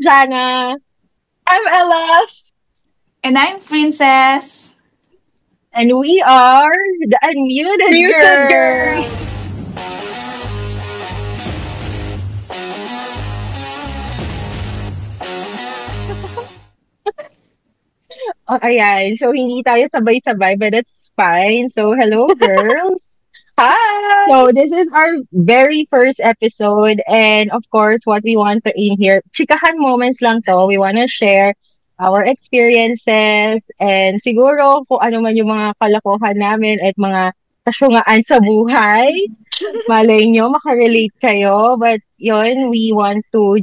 Jana. I'm Ella. And I'm Princess. And we are the Unmuted Muted girl. Girls. Oh, ayan. So, hindi tayo sabay-sabay, but that's fine. So, hello, girls. Hi. So, this is our very first episode. And of course, what we want to aim here, chikahan moments lang to. We want to share our experiences and siguro kung ano man yung mga kalokohan namin at mga kasyungaan sa buhay. Malay nyo, makarelate kayo. But yun, we want to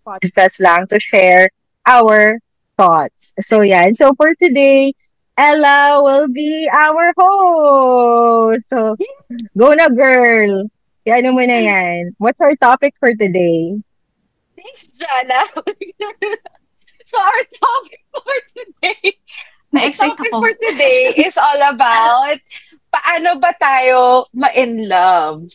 podcast lang to share our thoughts. So yan. So for today, Ella will be our host. So go na girl. Kaya ano mo na yan. What's our topic for today? Thanks, Jana. So our topic for today, our Na-excite topic ako. for today is all about paano ba tayo ma-in love.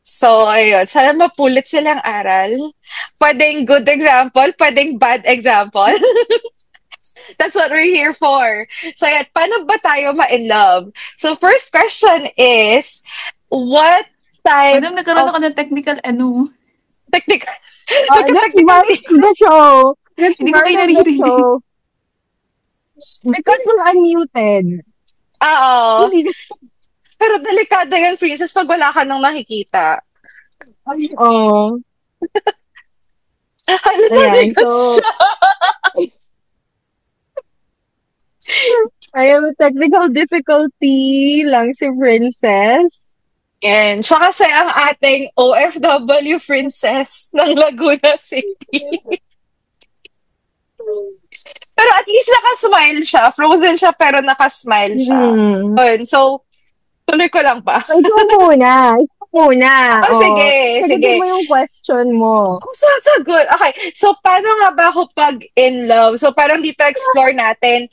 So, ayun. Sana mapulot silang aral. Pwedeng good example, pwedeng bad example. That's what we're here for. So, ayan. Paano ba tayo ma-in love? So, first question is, what type Madam, nagkaroon of ako ng technical technical, That's part technically, of the show. That's Hindi ko part kayo of the naririnig. show. Because we're unmuted. oo. Hindi. Pero delikado yan, Princess, pag wala ka nang nakikita. Oh. Hala, Ayan. namigas So, siya. I have a technical difficulty lang si Princess. And siya kasi ang ating OFW princess ng Laguna City. Pero at least nakasmile siya. Frozen siya pero nakasmile siya. Mm. Yun. So, tuloy ko lang pa. Ikaw muna. Ikaw muna. Oh, sige, Sagutin sige. mo yung question mo. Kung sasagot. Okay. So, paano nga ba ako pag in love? So, parang dito explore natin,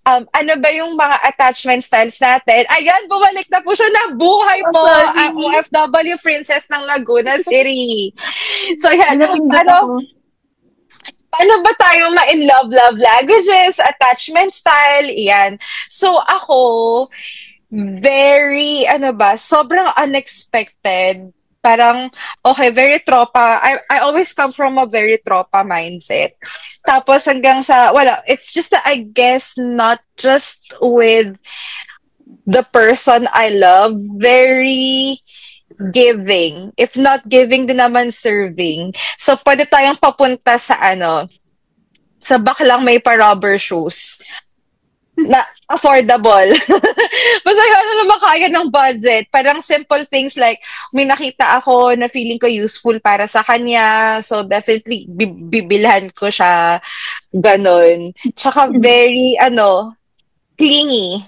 ano ba yung mga attachment styles natin? Ayan, bumalik na po siya na buhay po ang OFW princess ng Laguna City. So, May yan. napindot ako. Paano ba tayo ma-in love languages, attachment style, iyan. So, ako, very, sobrang unexpected. Parang, okay, very tropa. I always come from a very tropa mindset. Tapos hanggang sa, wala, it's just that I guess not just with the person I love, very giving. If not giving, din naman serving. So, pwede tayong papunta sa sa baklang may pa-rubber shoes na affordable. Basta yun, naman kaya ng budget. Parang simple things like, may nakita ako na feeling ko useful para sa kanya. So, definitely, bibilhan ko siya. Ganon. Tsaka very, clingy.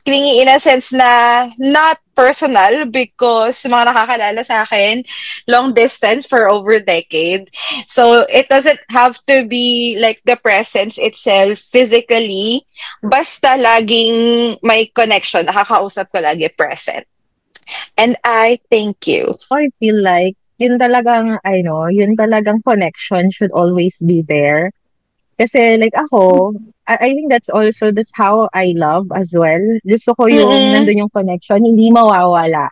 Clingy in a sense na not personal because mga nakakalala sa akin, long distance for over a decade. So, it doesn't have to be like the presence itself physically. Basta laging may connection. Nakakausap ko lagi present. And I thank you. I feel like yun talagang connection should always be there. Kasi like ako, I think that's how I love as well. Gusto ko yung Mm-mm. nandun yung connection, hindi mawawala.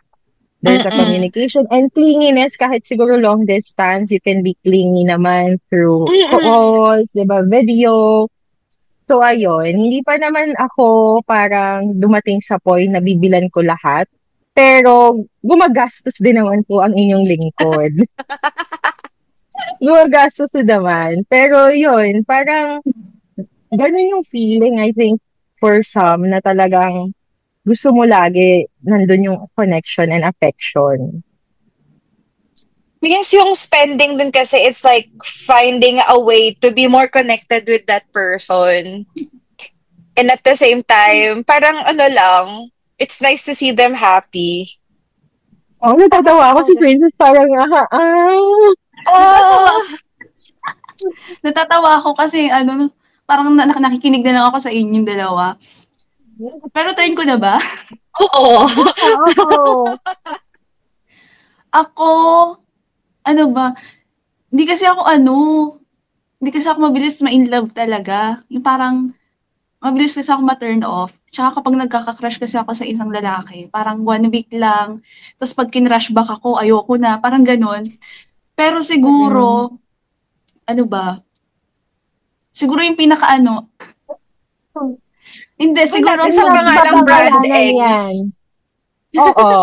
There's a Mm-mm. communication and clinginess kahit siguro long distance, you can be clingy naman through Mm-mm. calls, 'di ba, video. So ayun, hindi pa naman ako parang dumating sa point na bibilan ko lahat. Pero gumagastos din naman po ang inyong lingkod. Gumagastos din naman. Pero yun, parang ganun yung feeling, I think, for some na talagang gusto mo lagi nandun yung connection and affection. Because yung spending din kasi, it's like finding a way to be more connected with that person. And at the same time, parang it's nice to see them happy. Oh, natatawa ako si Princess parang, Oh, Natatawa ako kasi parang nakikinig na lang ako sa inyong dalawa. Pero turn ko na ba? oo. oo. Ako, hindi kasi ako hindi kasi ako mabilis ma-in love talaga. Yung parang mabilis kasi ako ma-turn off. Tsaka kapag nagkaka-crush kasi ako sa isang lalaki, parang 1 week lang, tapos pag kinrush back ako, ayoko na, parang gano'n. Pero Mm. siguro, ano ba, siguro yung pinakaano, hindi, Wala, siguro ang isa ka Love nga ba lang brand pangalangan X. yan? Oo.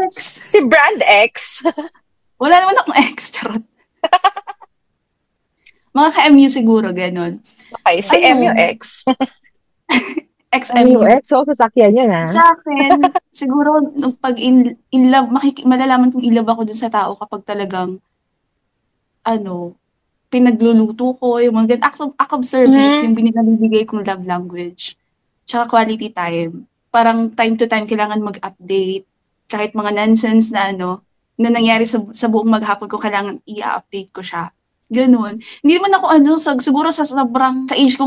ex. Si brand X. Wala naman akong ex, charot. Mga ka-MU siguro, gano'n. Okay, si Ano? MUX. Ex-MU. MUX, so sasakyan yun ah. Sa'kin, siguro nung 'pag in love malalaman kong in love ako dun sa tao kapag talagang ano, pinagluluto ko, yung mga act of service, Mm. yung nabibigay kong love language. Tsaka quality time. Parang time to time kailangan mag-update, kahit mga nonsense na na nangyari sa buong maghapon ko kailangan i-update ko siya, gano'n. Hindi naman ako siguro sa age ko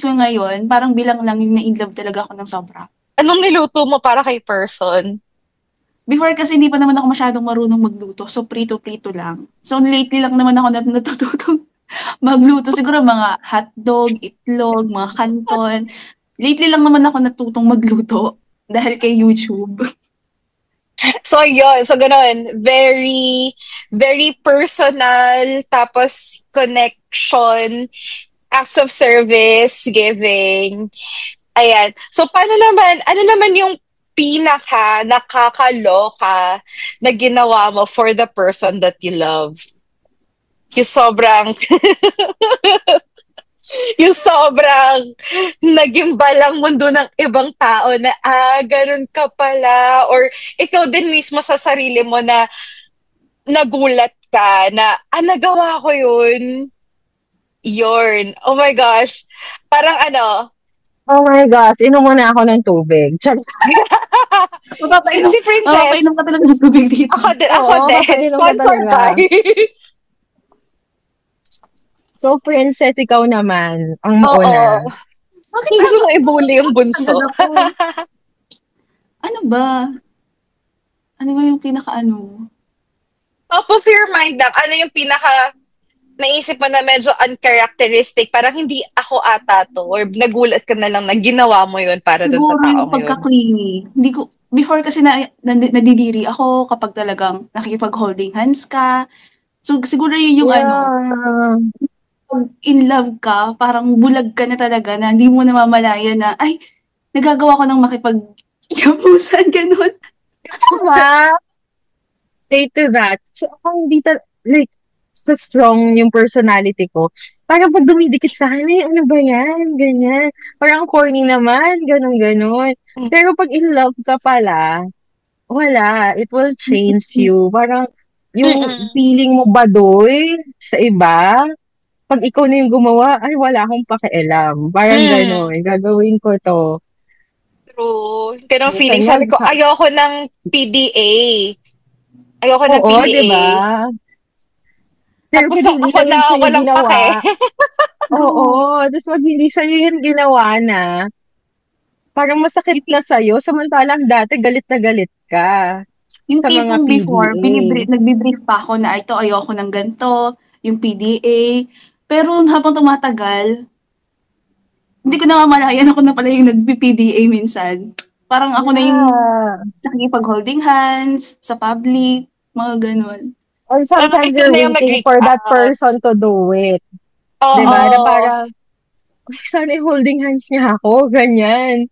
ngayon, parang bilang lang yung na-inlove talaga ako ng sobra. Anong niluto mo para kay person? Before kasi hindi pa naman ako masyadong marunong magluto, so prito-prito lang. So lately lang naman ako natututong magluto, siguro mga hotdog, itlog, mga kanton. Lately lang naman ako natutong magluto dahil kay YouTube. So, yun. So, ganun. Very, very personal. Tapos, connection. Acts of service, giving. Ayan. So, paano naman, ano naman yung pinaka nakakaloka na ginawa mo for the person that you love? Yung sobrang, yung sobrang naging balang mundo ng ibang tao na, ganun ka pala. Or ikaw din mismo sa sarili mo na nagulat ka na, nagawa ko yun. Yun. Oh my gosh. Parang ano, Oh my gosh, inom muna ako ng tubig. Check. si, Mapapainom si Princess, mapapainom ka talaga ng tubig dito. ako Oo, din. papainom ka Sponsored by. talaga. So, Princess, ikaw naman, ang Oo. mauna. Bakit Gusto mo i-bully yung agad bunso. ako? Ano ba? Ano ba yung pinakaano? Top of your mind lang, ano yung pinaka naisip mo na medyo uncharacteristic, parang hindi ako ata to, or nagulat ka na lang na ginawa mo yun para dun sa Siguro yung taong yun. pagka-clingy. Hindi ko before kasi nadidiri ako kapag talagang nakikipag-holding hands ka. So, siguro yun yung Yeah. 'pag in love ka, parang bulag ka na talaga na hindi mo namamalayan na, "Ay, nagagawa ko ng makipag-yabusan," gano'n. Tama. Say to that. So, ako hindi like, so strong yung personality ko. Parang pag dumidikit sa akin, eh, ano ba yan? Ganyan. Parang corny naman, ganun, ganun. Pero pag in love ka pala, wala. It will change you. Parang yung Mm-mm. feeling mo badoy sa iba, pag ikaw na yung gumawa, ay wala akong pakialam. Parang Mm. gano'n. Gagawin ko to. True. Ganong feeling. Minsan nga, Sabi ko, ayoko ng PDA. Ayoko ng oo, di PDA. ba? Pero Tapos pag nung hindi ako na yun na sa'yo walang pake. ginawa, oo. Tapos pag hindi sa'yo yun ginawa na, parang masakit Yung na sa'yo, samantalang dati galit na galit ka yung sa mga tipong before PDA. nagbi-brief pa ako na, "Ito ayoko ng ganito," yung PDA. Pero habang tumatagal, hindi ko namamalayan ako na pala yung nagpi-PDA minsan. Parang ako na yung Yeah. nakikipag-holding hands sa public, mga gano'n. Or Parang sometimes ikaw you're na yung waiting nag-reach for that out. person to do it. 'Di ba? Na Oo. parang, "Ay, sana holding hands niya ako, ganyan.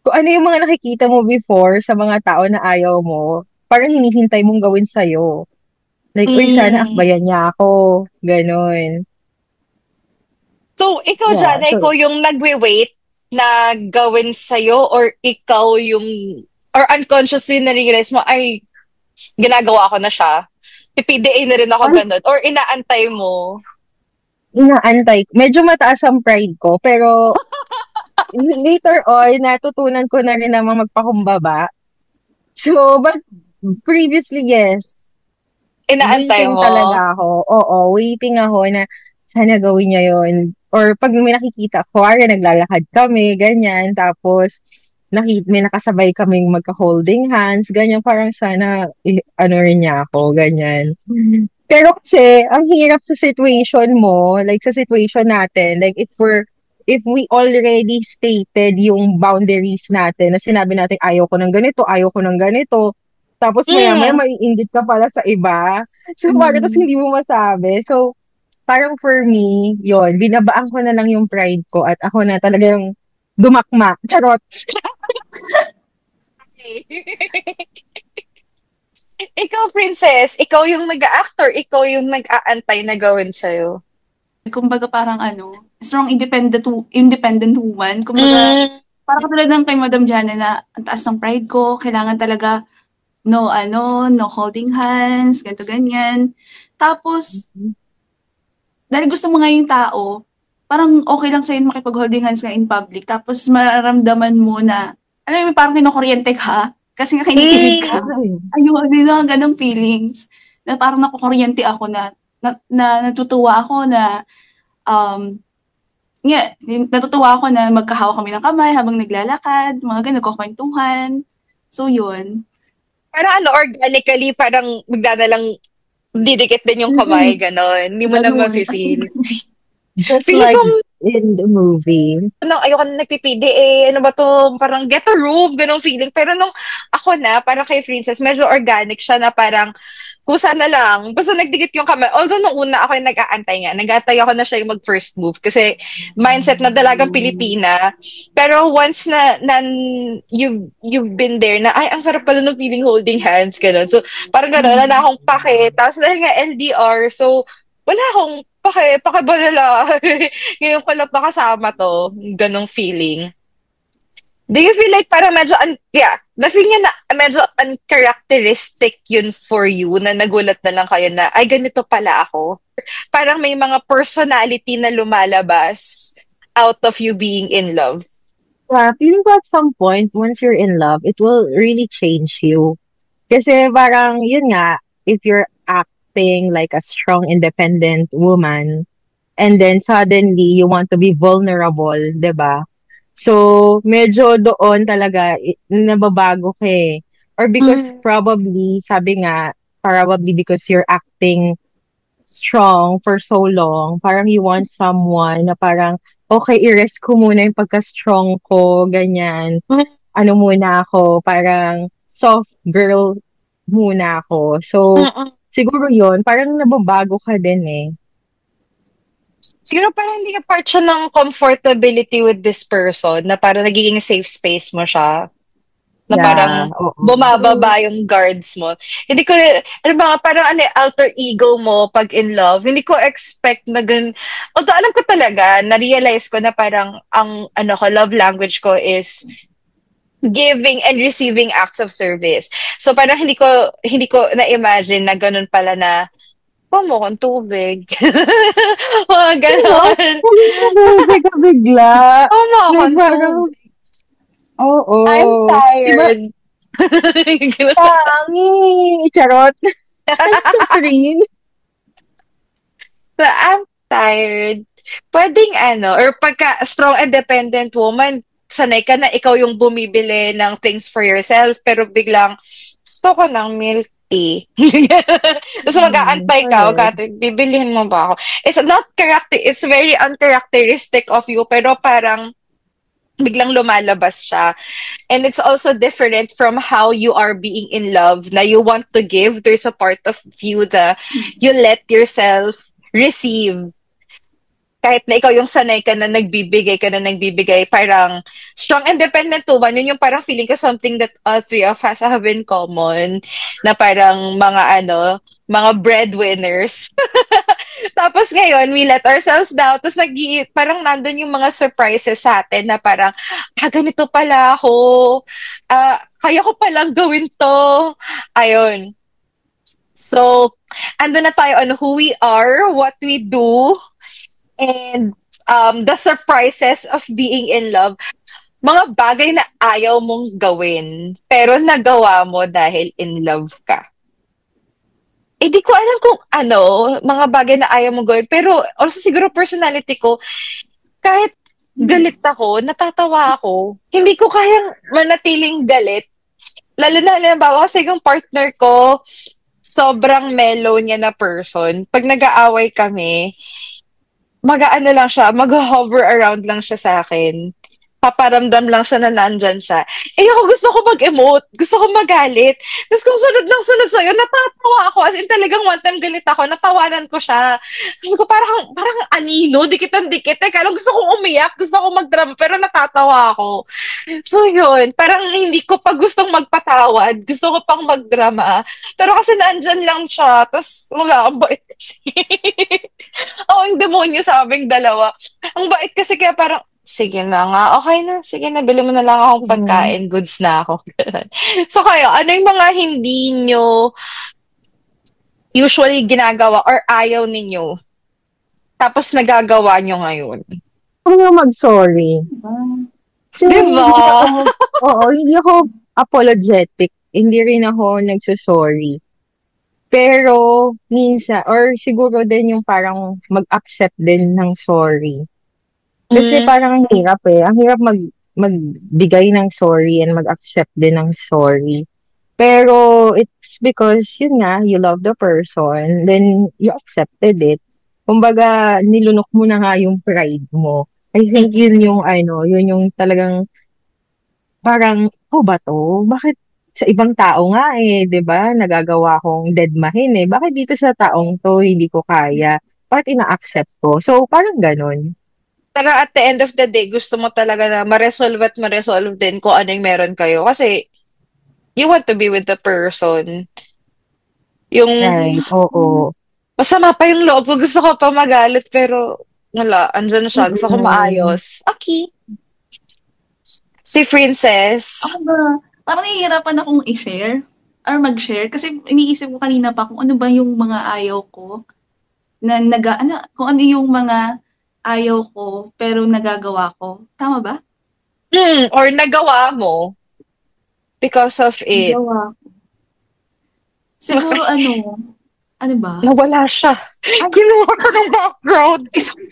Kung ano yung mga nakikita mo before sa mga tao na ayaw mo, parang hinihintay mong gawin sa'yo. Like, uy, sana Mm. akbayan niya ako. Ganon. So, ikaw, Yeah, Jana, so, ikaw yung nagwe-wait na gawin sa'yo or ikaw yung, or unconsciously na-realize mo, ay, ginagawa ko na siya. PPDA na rin ako ay, ganun. Or inaantay mo. inaantay. Medyo mataas ang pride ko, pero later on, natutunan ko na rin namang magpakumbaba. So, but previously, yes. Inaantay Waiting mo. talaga ako. Oo, waiting ako na sana gawin niya yon. Or pag may nakikita ko, naglalakad kami, ganyan. Tapos, may nakasabay kaming magka-holding hands, ganyan. Parang sana, ano rin niya ako, ganyan. Pero kasi, ang hirap sa situation mo, like sa situation natin, like if we already stated yung boundaries natin, na sinabi natin, ayaw ko ng ganito, tapos maya-maya Mm. maiinggit ka pala sa iba. So, parang tapos Mm. hindi mo masabi. So, parang for me, yon binabaan ko na lang yung pride ko at ako na talaga yung dumakma. Charot. Ikaw, Princess, ikaw yung nag-a-actor, ikaw yung nag-aantay na gawin sa'yo. Kumbaga parang ano, strong independent woman. Kumbaga, Mm. parang katulad ng kay Madam Jana na ang taas ng pride ko, kailangan talaga no holding hands, ganito ganyan. Tapos, dahil gusto mo nga yung tao, parang okay lang sa'yo makipag-holding hands nga in public. Tapos mararamdaman mo na, alam mo, parang kinukuryente ka. Kasi nga kinikilig ka. Mm. Ay, Ayun, yun nga ganong feelings. Na parang nakukuryente ako na natutuwa ako na, um, natutuwa ako na magkahawak kami ng kamay habang naglalakad, mga ganun, nagkukwentuhan. So, yun. Parang organically, parang bigla na lang didikit din yung mm, kamay, gano'n. Hindi mo na Ganun. As in, mafe-feel. just Feeling like ko, in the movie. ayoko na nagpipidi ano ba to, parang get a room, ganong feeling. Pero nung ako na, parang kay Princess, medyo organic siya na parang, kusa na lang, basta nagdikit yung kamay. Although nung una ako yung nag-aantay nga, nag-aantay ako na siya yung mag-first move kasi mindset na dalagang Pilipina. Pero once na you've been there na, ay, ang sarap pala ng feeling holding hands, gano'n. So, parang gano'n, wala na akong pake. Tapos dahil nga LDR, so, wala akong pakibalala. Ngayon ko lang nakasama to, ganong feeling. Do you feel like parang medyo, na-feel niya na medyo uncharacteristic yun for you, na nagulat na lang kayo na, ay, ganito pala ako. Parang may mga personality na lumalabas out of you being in love. Yeah, feeling ko at some point, once you're in love, it will really change you. Kasi parang, yun nga, if you're acting like a strong, independent woman, and then suddenly you want to be vulnerable, 'di ba? So, medyo doon talaga nababago ka eh. Or because Mm. probably, sabi nga, probably because you're acting strong for so long, parang you want someone na parang, okay, i-rest ko muna yung pagka-strong ko, ganyan. Ano muna ako, parang soft girl muna ako. So, Mm-mm. siguro yon parang nababago ka din eh. Siguro parang hindi ka part siya ng comfortability with this person, na parang nagiging safe space mo siya. Na Yeah, parang oo. true. bumababa yung guards mo. Hindi ko, ano ba, parang alter ego mo pag in love. Hindi ko expect na although alam ko talaga, na-realize ko na parang ang, ko, love language ko is giving and receiving acts of service. So parang hindi ko na-imagine na ganun pala na, mo kong tubig. Mga Ano? ganon. Nalilibig ka bigla. Mo Like kong parang, tubig. I'm oo. Iba, tired. tangi. Charot. I'm so green. So, I'm tired. Pwedeng or pagka strong independent woman, sanay ka na ikaw yung bumibili ng things for yourself, pero biglang, gusto ko ng milk tea. Tapos mag-aantay ka, Correct. bibilihin mo ba ako? It's very uncharacteristic of you, pero parang, biglang lumalabas siya. And it's also different from how you are being in love, na you want to give. There's a part of you that you let yourself receive. Kahit na ikaw yung sanay ka na nagbibigay, parang strong independent woman, yun yung parang feeling ko something that all three of us have in common, na parang mga breadwinners. Tapos ngayon, we let ourselves down. Tapos parang nandun yung mga surprises sa atin na parang, ganito pala ako. Kaya ko palang gawin to. Ayun. So, ando na tayo on who we are, what we do, and the surprises of being in love. Mga bagay na ayaw mong gawin, pero nagawa mo dahil in love ka. Di ko alam kung mga bagay na ayaw mong gawin. Pero also siguro personality ko, kahit galit ako, natatawa ako. Hindi ko kayang manatiling galit. Lalo na, halimbawa, kasi yung partner ko, sobrang mellow niya na person. Pag nag-aaway kami, mag-aano lang siya, mag-hover around lang siya sa akin. Paparamdam lang siya na nandyan siya. Eh ako gusto ko mag-emote, gusto ko magalit. Tapos kung sunod lang sunod sa'yo, natatawa ako. As in talagang one time galit ako, natawanan ko siya. Sabi ko, parang anino, dikit-dikit. Teka lang, gusto ko umiyak, gusto ko magdrama, pero natatawa ako. So yun, parang hindi ko pa gustong magpatawad. Gusto ko pang magdrama. Pero kasi nandyan lang siya, tapos wala, ang bait kasi. Oo, yung demonyo sa aming dalawa. Ang bait kasi kaya parang, sige na nga, okay na, sige na, bili mo na lang akong Mm. pagkain, goods na ako. So kayo, ano yung mga hindi nyo usually ginagawa or ayaw ninyo, tapos nagagawa nyo ngayon? Ako yung mag-sorry. Diba? Kasi Di hindi ba? ako, oo, hindi ako apologetic. Hindi rin ako nagsusorry. Pero, minsan, or siguro din yung parang mag-accept din ng sorry. Kasi Mm, parang ang hirap eh. Ang hirap magbigay ng sorry and mag-accept din ng sorry. Pero it's because, yun nga, you love the person, then you accepted it. Kumbaga, nilunok mo na nga yung pride mo. I think mm. yun yung talagang parang, oh ba to? Bakit sa ibang tao nga eh, 'di ba? Nagagawa kong dedmahin eh. Bakit dito sa taong to hindi ko kaya? Bakit ina-accept ko? So, parang ganun. Pero at the end of the day, gusto mo talaga na ma-resolve at ma-resolve din kung ano yung meron kayo. Kasi, you want to be with the person. Yung, Right, oo. masama pa yung loob ko. Gusto ko pa magalit, pero wala. Andyan na siya. Gusto ko Mm-mm. maayos. Okay. Si Princess. Ako ba, parang nahihirapan akong i-share or mag-share kasi iniisip ko kanina pa kung ano ba yung mga ayaw ko na kung ano yung mga ayaw ko pero nagagawa ko. Tama ba? Or nagawa mo because of it. Nagawa ko. Siguro ano ba? Nawala siya. Ay, Kinuha ko ng background. sorry.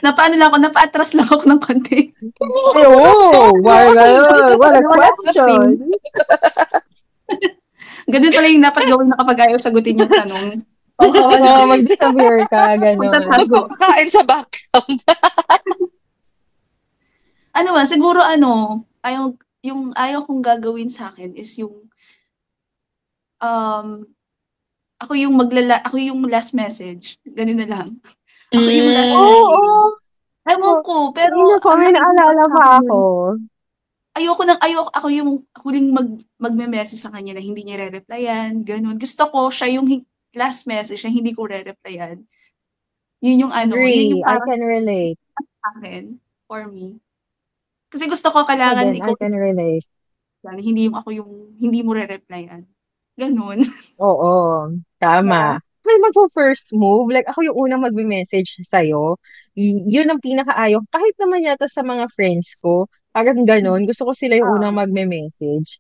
Napaano lang ako, napaatras lang ako ng konti. Kinuha Ay, ko ng oh, background. what a Nawala sa screen. question. Ganun pala yung dapat gawin na kapag ayaw sagutin yung tanong. Oo, Magpapawala. mag-disappear ka, ganun. Magtatago. Magpapakain sa background. Ano ba, siguro yung ayaw kong gagawin sa akin is yung, um, ako yung last message, gano'n na lang. Ako yung last Mm. Oo, message. Ewan oo. ko, pero Kanina pa, ang may laking impact naalala pa sa'kin ako. nun. Ako yung huling magme-message sa kanya na hindi niya re-replyan, gano'n. Gusto ko siya yung last message na hindi ko re-replyan. Yun yung Agree, I parang can relate. sa'kin, for me. Kasi gusto ko Ako kailangan din, I ikaw can relate. hindi yung ako yung hindi mo re-replyan, gano'n. Oo, 'Di ba? tama. Kasi magpo-first move, like ako yung unang magme-message sa'yo, yun ang pinakaayaw. Kahit naman yata sa mga friends ko, parang ganun, gusto ko sila yung unang Oo. magme-message.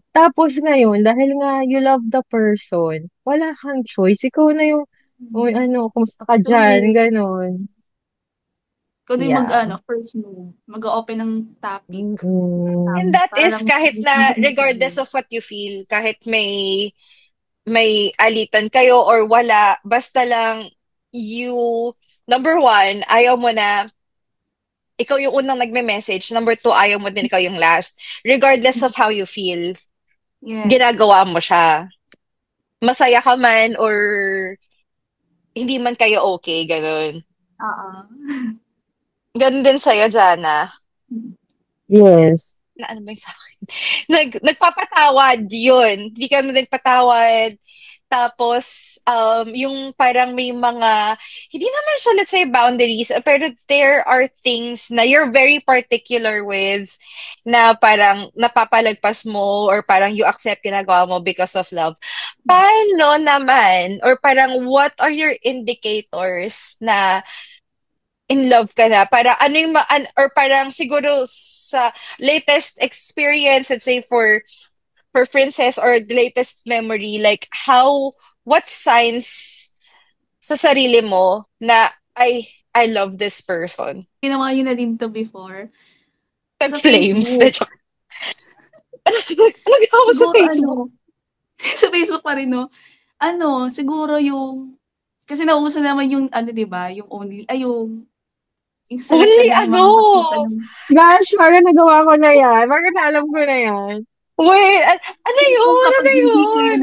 Tapos ngayon, dahil nga you love the person, wala kang choice. Ikaw na yung, uy, Mm. kumusta ka dyan? True. Ganon. Ikaw din Yeah. first move, mag-o-open ng topic. Mm-mm. And that is Parang kahit na regardless of what you feel, kahit may alitan kayo or wala, basta lang you, number one, ayaw mo na ikaw yung unang nagme-message. Number two, ayaw mo din ikaw yung last. Regardless of how you feel, yes. ginagawa mo siya. Masaya ka man or hindi man kayo okay, ganun. Oo. Ganun din sa'yo, Jana. Yes. Na ano ba yung sa akin? Nagpapatawad, yun. Hindi ka nagpatawad. Tapos, yung parang may mga, hindi naman siya, let's say, boundaries, pero there are things na you're very particular with na parang napapalagpas mo or parang you accept ginagawa mo because of love. Paano naman? Or parang what are your indicators na in love ka na? Para ano yung or parang siguro sa latest experience, let's say for Princess or the latest memory, like what signs sa sarili mo na I love this person? Ginawa niyo na din 'to before. Sa Nag-flames. Facebook. Ano ginawa mo sa Siguro Facebook? sa Facebook pa rin 'no, Ano, siguro kasi nauuso naman yung ano, 'di ba, yung yung selected Only lang yung mga makikita ano? ng Gosh, parang nagawa ko na yan. Parang alam ko na yan. Wait, ano tipong yun? Ano yun?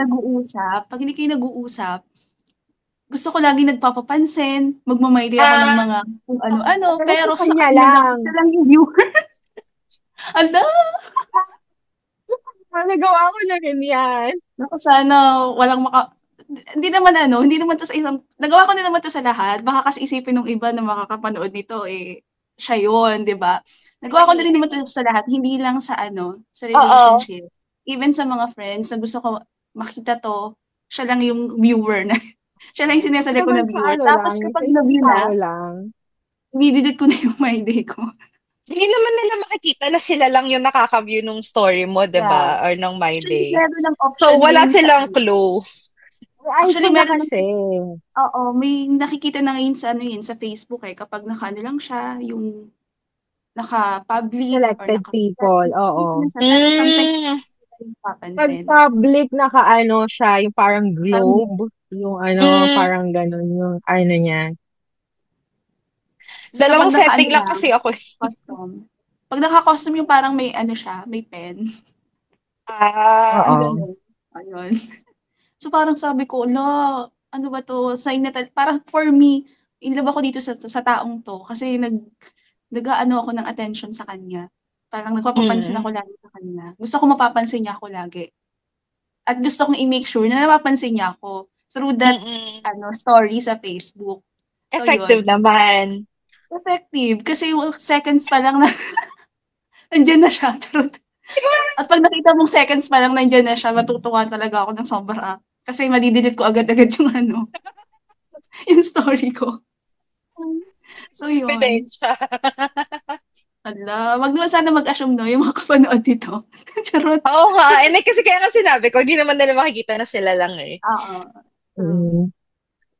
pag hindi kayo nag-uusap, gusto ko laging nagpapapansin, magma-my day ako ng Ah, mga kung ano-ano, Pero sa pero sa kanya kanya lang, lang. siya lang yung viewer. Hala, Parang nagawa ko na rin yan. naku sana walang hindi naman 'to sa isang nagawa ko din naman 'to sa lahat, baka kasi isipin nung iba na makakapanood nito, siya yun, 'di ba? Nagawa ko na rin naman 'to sa lahat, hindi lang sa oo. relationship. Even sa mga friends na gusto ko makita 'to, siya lang yung viewer na siya lang yung Ito sineselect ko naman na sa viewer. ano lang, Tapos sa kapag isang na-view tao na, lang. dine-delete ko na yung my day ko. Hindi naman nila makikita na sila lang yung nakaka-view nung story mo, 'di Yeah. ba? Or ng My Actually, Day. meron ng So, option wala ngayon sa silang ano clue. May actually icon na meron ng kasi. oo, may nakikita na ngayon sa ano yun, sa Facebook, kapag naka-ano lang siya, yung naka-public or Selected people, naka-friends, nakikita na oo. siya pero sometimes Hmm. hindi ko rin Pag mapapansin. public, naka-ano siya, yung parang Parang globe. Yung ano, Hmm. parang ganun, yung ano niya. ta's kapag Dalawang naka-ano setting lang lang, kasi ako. custom, 'pag naka-custom yung parang may ano siya, may pen, yung Ah. Oo. gano'n, ayun. So, parang sabi ko, "Hala, ano ba 'to, sign na parang for me, in love ako dito sa taong 'to kasi nag-aano ako ng attention sa kanya. Parang nagpapapansin Mm. ako lagi sa kanya. Gusto ko mapapansin niya ako lagi at gusto kong i-make sure na napapansin niya ako through that Mm. story sa Facebook." So, Effective yun. naman. Effective kasi seconds pa lang na nandiyan na siya, charot. At 'pag nakita mong seconds pa lang nandiyan na siya, matutuwa talaga ako ng sobra. Kasi madi-delete ko agad-agad yung yung story ko. So, yun. Ebidensya. Hala, wag naman sana mag-assume 'no, yung mga kapanood nito. Charot. Oo nga. And kasi kaya nga sinabi ko, hindi naman nila makikita na sila lang eh. Oo, true. Mm.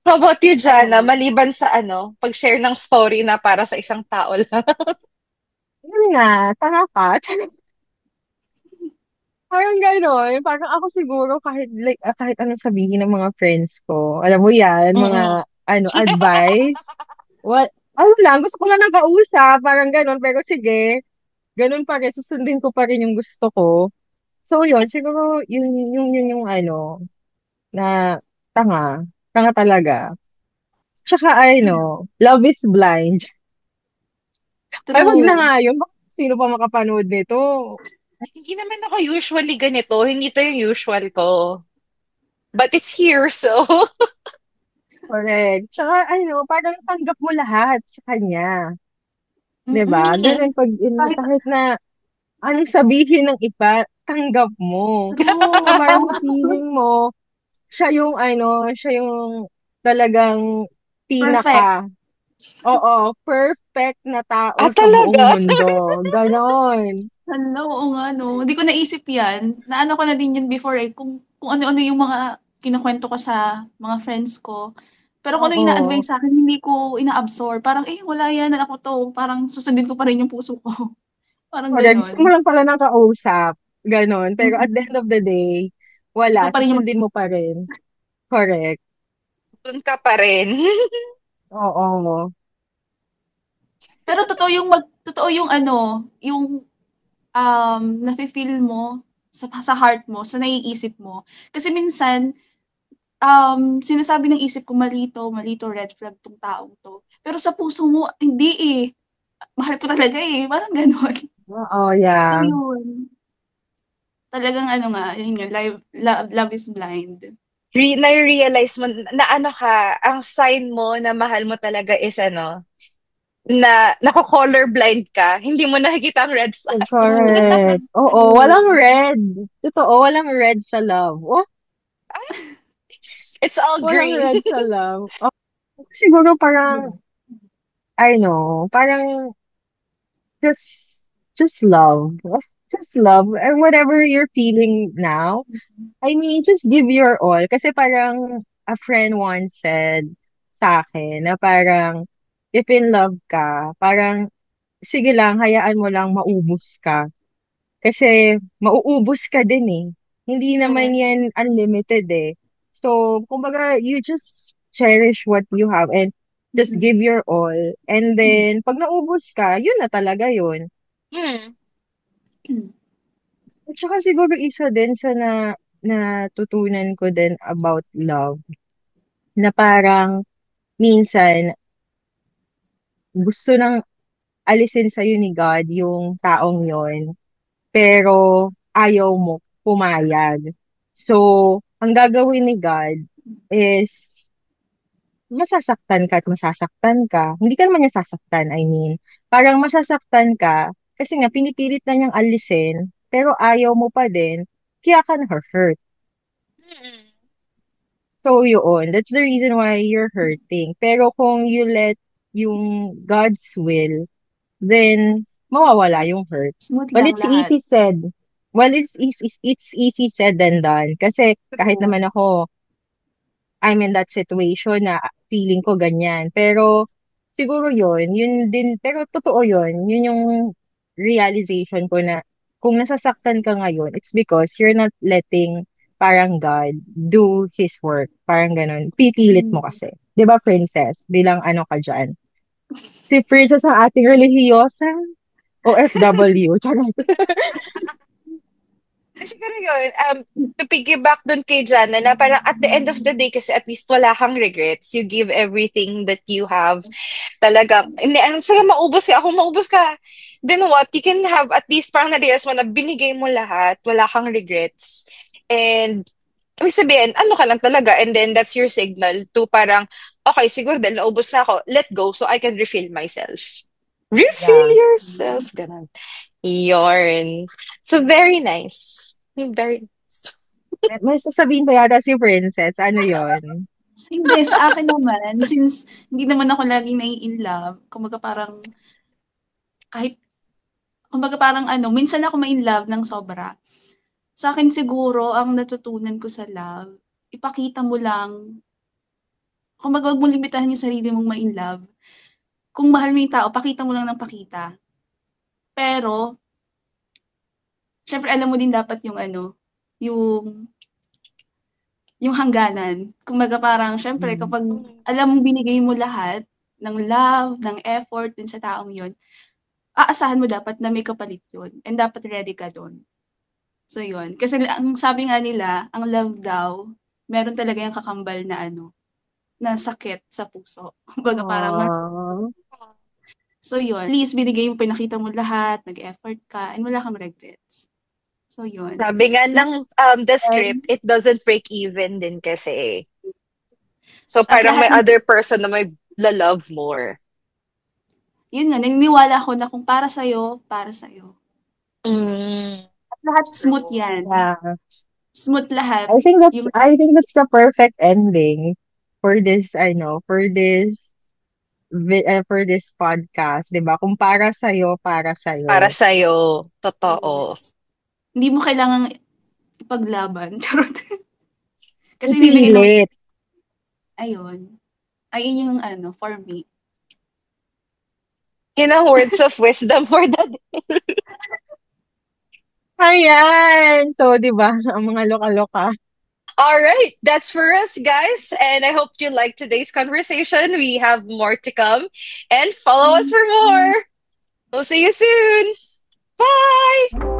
How about you, Jana? Ayan. Maliban sa ano, pag-share ng story na para sa isang tao lang. Yun nga, tanga ka. Parang gano'n. Parang ako siguro kahit anong sabihin ng mga friends ko. Alam mo yan, Mm. mga advice. Ano lang, gusto ko lang nakausap. Parang gano'n. Pero sige, gano'n pa rin. Susundin ko pa rin yung gusto ko. So yun, siguro yung ano, na tanga. Tanga talaga. Tsaka love is blind. Ay, wag na True. nga yun. Baka sino pa makapanood nito? Hindi naman ako usually ganito. Hindi to yung usual ko. But it's here, so. Correct. Tsaka parang tanggap mo lahat sa kanya. 'Di ba? Mm. Ganun pag Kahit kahit na anong sabihin ng iba, tanggap mo. Na true. parang feeling mo, siya yung talagang Perfect. pinaka, oo, perfect na tao Ah, sa buong talaga? mundo. Ganon. Hala, oo nga 'no. Hindi ko naisip 'yan. Naano ko na din 'yan before, kung ano-ano yung mga kinukuwento ko sa mga friends ko. Pero kung ano yung Oo. ina-advice sa'kin hindi ko ina-absorb. Parang, wala 'yan, ako 'to. Parang susundin ko pa rin yung puso ko. Parang Correct. Gusto mo gano'n. lang pala ng kausap. Ganon. Pero at the Mm. end of the day, Ikaw wala. pa rin yung Susundin mo pa rin. Correct. Dun ka pa rin. Oo. pero totoo yung yung nafi-feel mo sa heart mo, sa naiisip mo. Kasi minsan, sinasabi ng isip ko, mali 'to, red flag 'tong taong 'to. Pero sa puso mo, hindi, mahal ko talaga, parang gano'n. Oo, So yeah. yun, talagang yun nga, love is blind. Na-realize mo na ano ka, ang sign mo na mahal mo talaga is ano, na nako-color blind ka. Hindi mo nakikita ang red flags. True, Correct. Oo, walang true. red. Totoo, walang red sa love. Oh, It's all walang green. red sa love. Oh, siguro parang, parang just, just love. Just love. And whatever you're feeling now, I mean, just give your all. Kasi parang a friend once said sa akin na parang, if in love ka, parang, sige lang, hayaan mo lang maubos ka. Kasi mauubos ka din eh. Hindi naman Correct. yan unlimited eh. So, kumbaga, you just cherish what you have and just Mm. give your all. And Mm. then, pag naubos ka, yun na talaga yun. Hmm. Mm. At saka siguro isa din sa natutunan ko din about love, na parang minsan gusto nang alisin sa'yo ni God yung taong yon, pero ayaw mo pumayag. So, ang gagawin ni God is masasaktan ka at masasaktan ka. Hindi ka naman niya sasaktan, I mean. Parang masasaktan ka kasi nga pinipilit na niyang alisin, pero ayaw mo pa din, kaya ka na-hurt. Mm. So, yun. That's the reason why you're hurting. Pero kung you let yung God's will, then mawawala yung hurt. Smooth Well, lang it's lahat. easy said. Well, it's easy said than done. Kasi kahit True. naman ako, I'm in that situation na feeling ko ganyan. Pero siguro yun din, pero totoo yun yung realization ko na kung nasasaktan ka ngayon, it's because you're not letting parang God do His work. Parang ganun. Pipilit mo Mm. kasi. 'Di ba, Princess? Bilang ano ka dyan? Si Princess ang ating relihiyosa OFW. Charot. Siguro yun, to piggyback dun kay Jana, na parang at the end of the day kasi at least wala kang regrets. You give everything that you have. Yes. Talagang, Yes. hindi, ang sige, maubos ka. Kung maubos ka, then what? You can have at least parang na-realize mo na binigay mo lahat, wala kang regrets. And, ibig sabihin, ano ka lang talaga. And then that's your signal to parang, okay, siguro dahil naubos na ako, let go so I can refill myself. Refill Yeah. yourself. Ganun. Yarn. So, very nice. Very nice. May sasabihin pa yata si Princess. Ano yon? Hindi, sa akin naman, since hindi naman ako laging nai-inlove, kumbaga parang kahit kumbaga parang ano, minsan ako ma-inlove ng sobra. Sa akin siguro ang natutunan ko sa love, ipakita mo lang kumbaga 'wag mong limitahan yung sarili mong ma-inlove. Kung mahal mo yung tao, pakita mo lang ng pakita. Pero siyempre alam mo din dapat yung ano, yung yung hangganan. Kumbaga parang siyempre Mm. kapag alam mong binigay mo lahat ng love, ng effort dun sa taong yun, aasahan mo dapat na may kapalit yun and dapat ready ka dun. So yun, kasi ang sabi nga nila, ang love daw, meron talaga yung kakambal na ano, na sakit sa puso. Kumbaga parang Aww. so yun, at least binigay mo, pinakita mo lahat, nag-effort ka, and wala kang regrets. So yun. Sabi nga Lahat ng the script, yan, it doesn't break even din kasi. So at parang lahat may ng, other person na may love more. yun nga, naniniwala ako na kung para sa'yo. Mm, At lahat smooth true. yan. Yeah. Smooth lahat. I think that's Yung, I think that's the perfect ending for this, I know, for this podcast, 'di ba? Kung para sa'yo, para Para sa'yo. sa'yo. Totoo. yes. Hindi mo kailangang ipaglaban. Charot. Kasi bibigay naman, Ipilit. ayun. Ayun yung ano, for me. Yun ang words of wisdom for the day. Ayan. So, 'di ba? Ang mga loka-loka. All right, that's for us, guys. And I hope you liked today's conversation. We have more to come. And follow us Thank for you. more. We'll see you soon. Bye.